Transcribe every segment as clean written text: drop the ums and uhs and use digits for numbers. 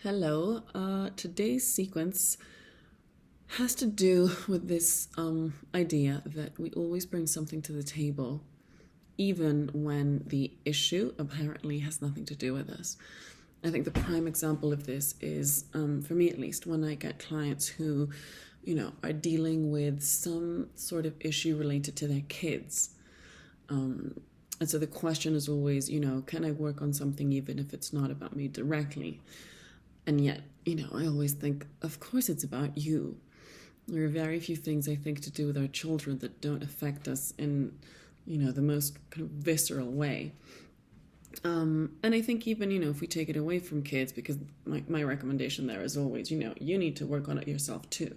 Hello. Today's sequence has to do with this idea that we always bring something to the table, even when the issue apparently has nothing to do with us. I think the prime example of this is, for me at least, when I get clients who, are dealing with some sort of issue related to their kids. And so the question is always, can I work on something even if it's not about me directly? And yet, I always think, of course it's about you. There are very few things I think to do with our children that don't affect us in, the most kind of visceral way. And I think even, if we take it away from kids, because my recommendation there is always, you need to work on it yourself too.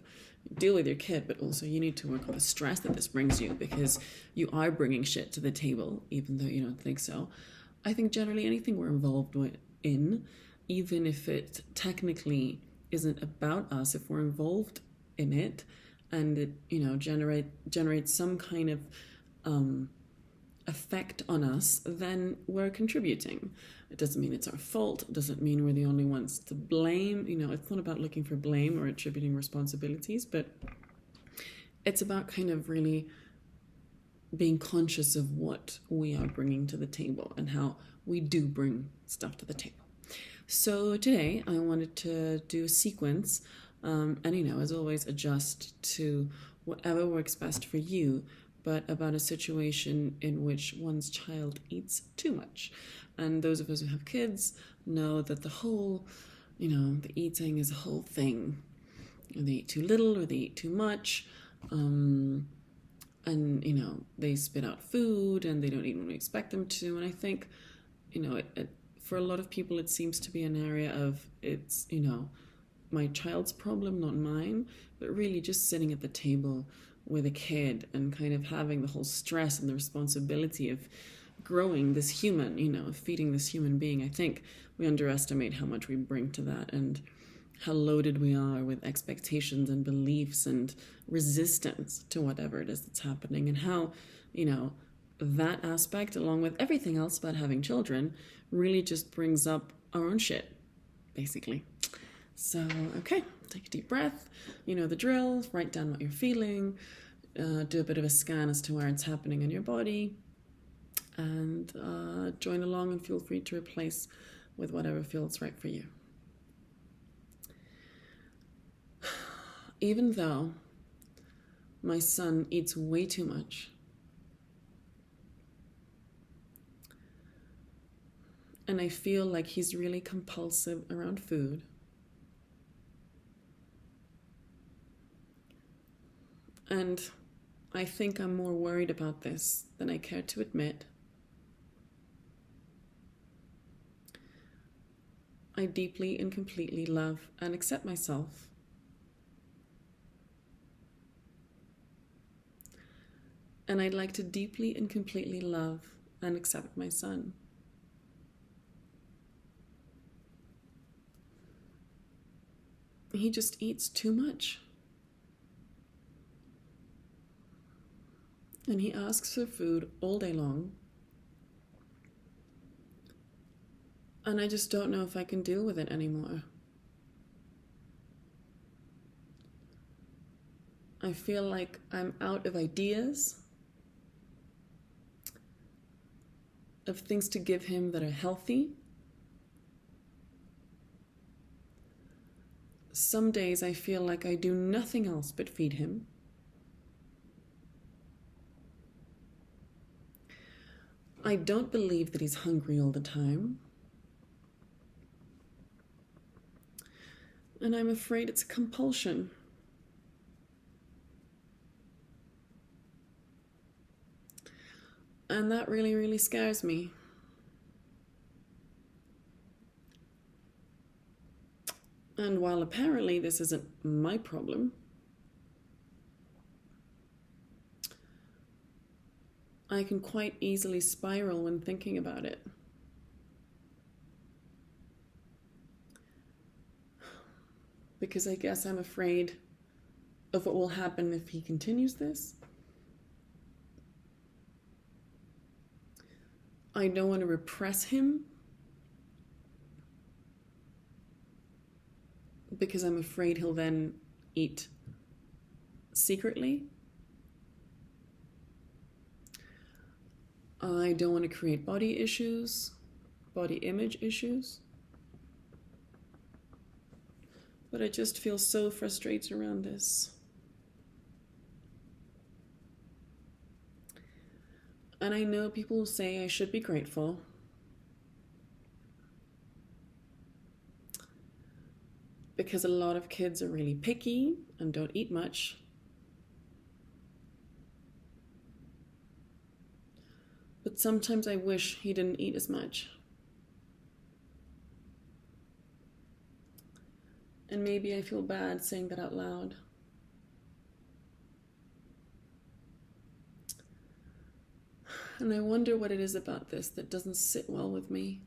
Deal with your kid, but also you need to work on the stress that this brings you because you are bringing shit to the table, even though you don't think so. I think generally anything we're involved in, even if it technically isn't about us, if we're involved in it and it, generates some kind of effect on us, then we're contributing. It doesn't mean it's our fault. It doesn't mean we're the only ones to blame. It's not about looking for blame or attributing responsibilities, but it's about kind of really being conscious of what we are bringing to the table and how we do bring stuff to the table. So today I wanted to do a sequence and, as always, adjust to whatever works best for you, but about a situation in which one's child eats too much. And those of us who have kids know that the whole, the eating is a whole thing. They eat too little or they eat too much. And, they spit out food and they don't eat when we expect them to. And I think, for a lot of people, it seems to be an area of it's, my child's problem, not mine, but really just sitting at the table with a kid and kind of having the whole stress and the responsibility of growing this human, of feeding this human being. I think we underestimate how much we bring to that and how loaded we are with expectations and beliefs and resistance to whatever it is that's happening, and how, that aspect, along with everything else about having children, really just brings up our own shit, basically. So, okay, take a deep breath. You know the drill. Write down what you're feeling. Do a bit of a scan as to where it's happening in your body. And join along and feel free to replace with whatever feels right for you. Even though my son eats way too much, and I feel like he's really compulsive around food, and I think I'm more worried about this than I care to admit, I deeply and completely love and accept myself. And I'd like to deeply and completely love and accept my son. He just eats too much. And he asks for food all day long. And I just don't know if I can deal with it anymore. I feel like I'm out of ideas, of things to give him that are healthy. Some days I feel like I do nothing else but feed him. I don't believe that he's hungry all the time. And I'm afraid it's a compulsion. And that really, really scares me. And while apparently this isn't my problem, I can quite easily spiral when thinking about it. Because I guess I'm afraid of what will happen if he continues this. I don't want to repress him. because I'm afraid he'll then eat secretly. I don't want to create body issues, body image issues. But I just feel so frustrated around this. And I know people will say I should be grateful. Because a lot of kids are really picky and don't eat much. But sometimes I wish he didn't eat as much. And maybe I feel bad saying that out loud. And I wonder what it is about this that doesn't sit well with me.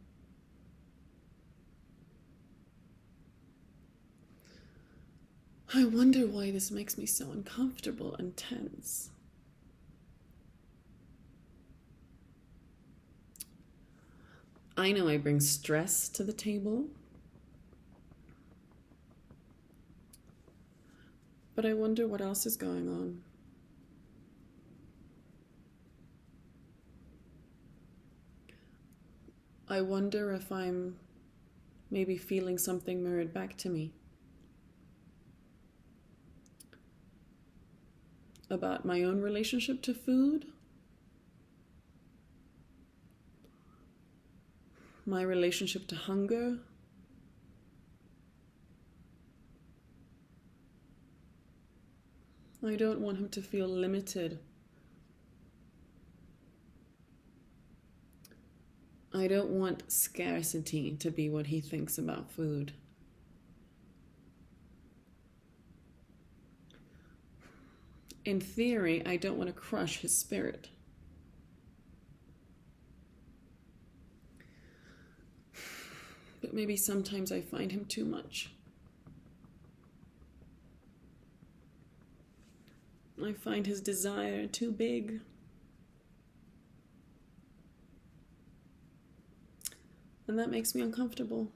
I wonder why this makes me so uncomfortable and tense. I know I bring stress to the table. But I wonder what else is going on. I wonder if I'm maybe feeling something mirrored back to me about my own relationship to food, my relationship to hunger, I don't want him to feel limited. I don't want scarcity to be what he thinks about food. In theory, I don't want to crush his spirit. But maybe sometimes I find him too much. I find his desire too big. And that makes me uncomfortable.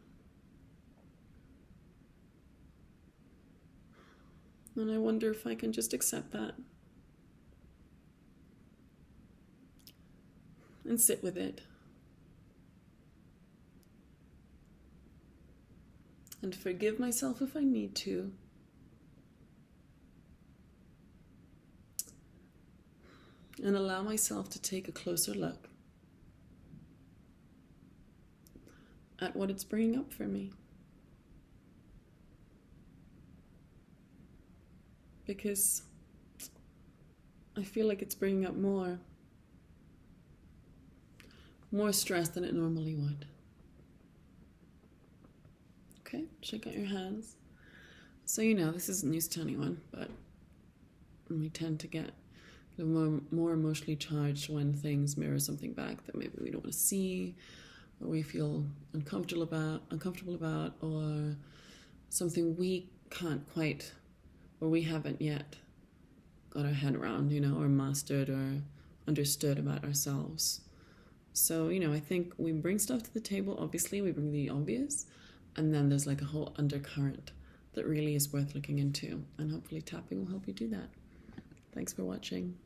And I wonder if I can just accept that. And sit with it. And forgive myself if I need to. And allow myself to take a closer look at what it's bringing up for me. Because I feel like it's bringing up more stress than it normally would. Okay, check out your hands. So this isn't news to anyone, but we tend to get more emotionally charged when things mirror something back that maybe we don't want to see, or we feel uncomfortable about, or something we can't quite, or we haven't yet got our head around, or mastered or understood about ourselves. So, I think we bring stuff to the table. Obviously, we bring the obvious, and then there's like a whole undercurrent that really is worth looking into, and hopefully tapping will help you do that. Thanks for watching.